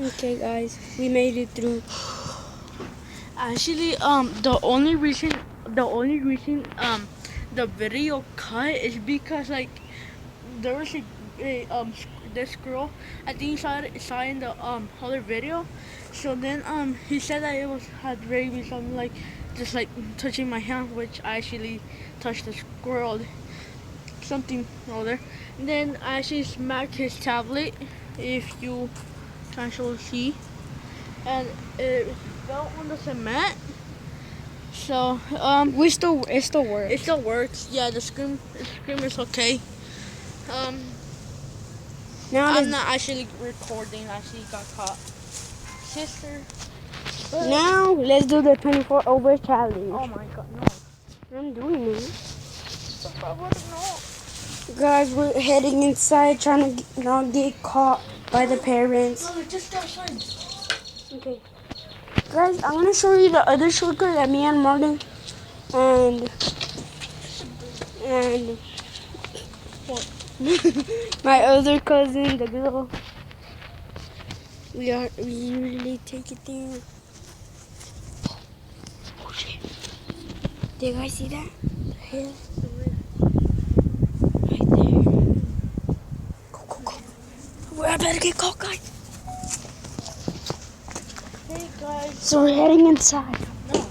Okay, guys, we made it through. Actually, the only reason the video cut is because like there was this girl, I think saw in the other video. So then he said that it was had rabies. I'm like just like touching my hand, which I actually touched the squirrel, something or other. And then I actually smacked his tablet, if you can actually see, and it fell on the cement. So It still works. it still works. Yeah, the scream is okay. Um, Now I'm let's, not actually recording. I actually got caught. Sister. But, now let's do the 24 over challenge. oh my god, no. I'm doing it. I wouldn't know. Guys, we're heading inside trying to not get caught by the parents. No, just outside. Okay. Guys, I'm gonna show you the other shortcut that me and Martin and What? my other cousin, the girl. We usually take it there. Oh shit. Did you guys see that? The hill? Right there. Go. We're about to get caught, guys. Hey guys. So we're heading inside. No.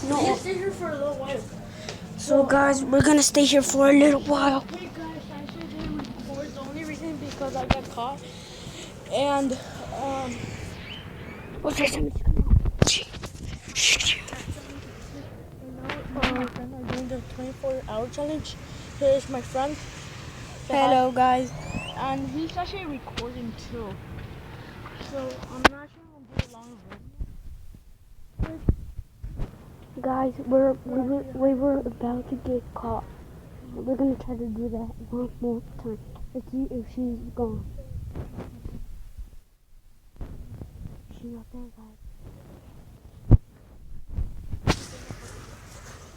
No. Stay here for a little while. So guys, we're gonna stay here for a little while. Hey guys, I actually didn't record. The only reason because I got caught. And What's that? now my friend are doing the 24-hour challenge. Here's my friend. Say hi. Hello, guys. And he's actually recording too. So I'm not sure we'll do a long video. Guys, we were about to get caught. We're gonna try to do that one more time. Let's see if she's gone. She's not there, guys.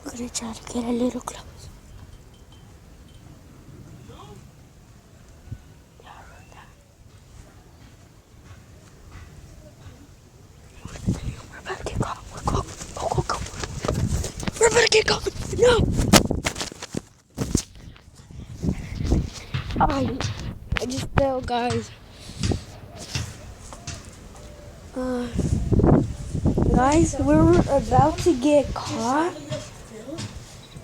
We're gonna try to get a little close. Yeah, I wrote that. We're about to get caught. Go. We're about to get caught. No! I just fell, guys. Guys, we were about to get caught.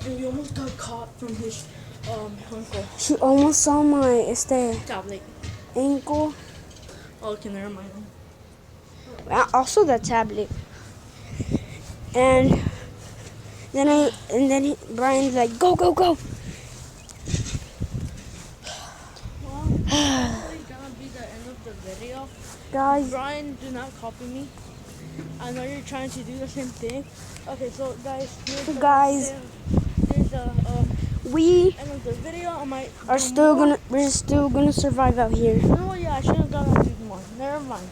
And we almost got caught from his uncle. She almost saw my Tablet. ankle. Okay, never mind. Also the tablet. And then Brian's like, go. Well, this is gonna be the end of the video. Guys, Brian, do not copy me. I know you're trying to do the same thing. Okay, so guys, here's the we end of the video. I might we're still gonna survive out here. No, yeah, I should have done that more. Never mind.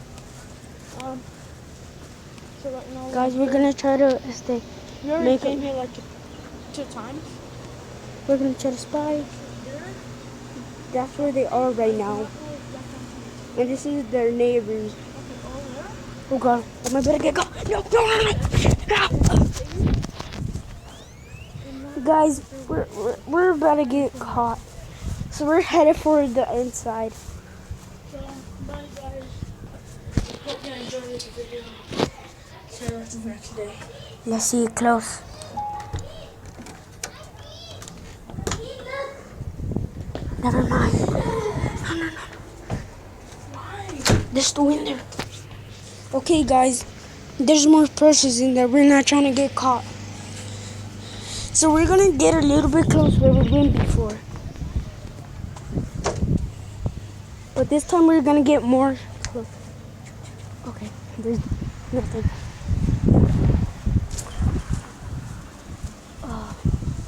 So right now, Guys, we're gonna try to stay. we already make came here like two times. We're gonna try to spy. That's where they are right now. And this is their neighbors. Oh god, am I better get caught? No. Guys, we're about to get caught. So we're headed for the inside. So, bye guys. Hope you enjoyed this video. See you for next day. Let's see it close. Never mind. No. Why? There's still in there. Okay, guys. There's more purses in there. We're not trying to get caught. So we're gonna get a little bit close where we've been before. But this time we're gonna get more close. Okay, there's nothing.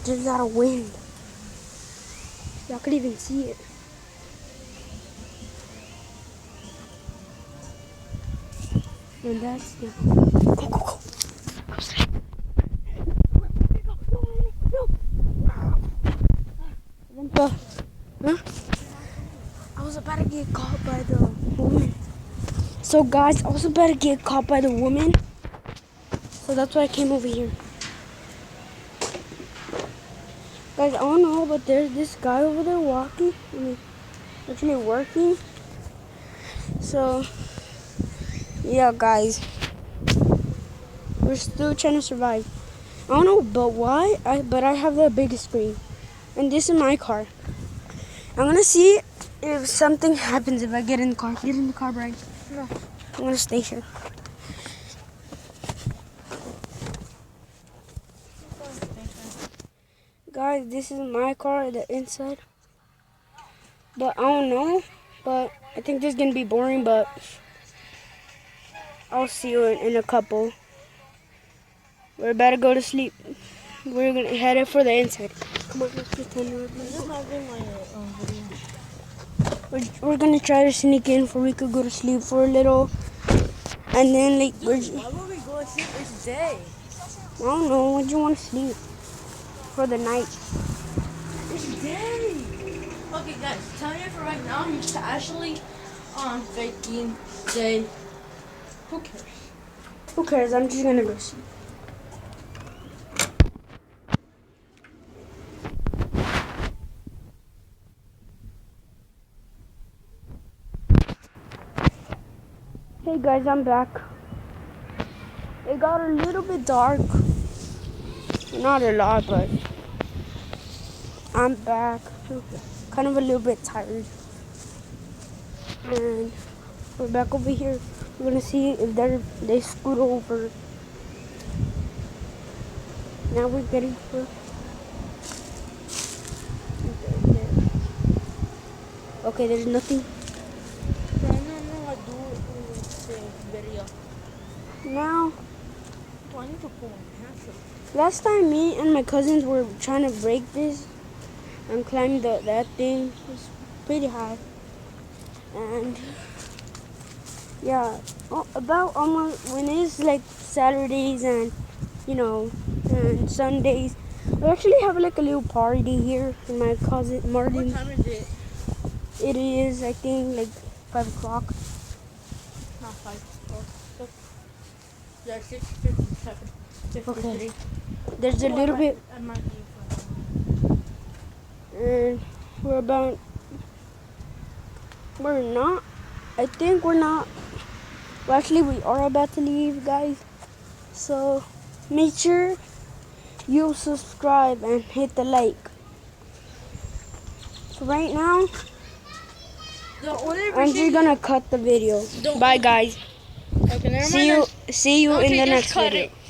There's a lot of wind. Y'all could even see it. And that's the... Go. Huh? I was about to get caught by the woman. So guys, I was about to get caught by the woman. So that's why I came over here. Guys, I don't know, but there's this guy over there walking. I mean, actually working. So, yeah, guys. We're still trying to survive. I don't know, but why? But I have the biggest screen. And this is my car. I'm gonna see if something happens if I get in the car. Get in the car, Brian. No. I'm gonna stay here. Guys, this is my car, the inside. But I don't know. But I think this is gonna be boring, but I'll see you in a couple. We're about to go to sleep. We're gonna head it for the inside. Come on, let's pretend we're we're gonna try to sneak in for we could go to sleep for a little. And then like Why would we go to sleep? It's day. I don't know, when do you wanna sleep? For the night. It's day. Okay, guys, tell me for right now. He's actually faking day. Who cares? Who cares? I'm just gonna go sleep. Hey guys, I'm back. It got a little bit dark. Not a lot, but I'm back. Kind of a little bit tired. And we're back over here. We're gonna see if they scoot over. Now we're getting for. Okay, there's nothing. I do the video. Now, Do I need to pull my pants up? last time me and my cousins were trying to break this and climb that thing. It was pretty high. And yeah, about almost when it's like Saturdays and and Sundays, we actually have like a little party here in my cousin What Martin. time is it? It is, I think, like 5 o'clock. Not 5. 4. Yeah, 6:57. 53. There's a little bit, I might be fine. and we're not. I think we're not. Well, actually, we are about to leave, guys. So make sure you subscribe and hit the like. So right now, The only I'm just gonna cut the video. Bye, guys. Okay, never See you in the just next cut video. it.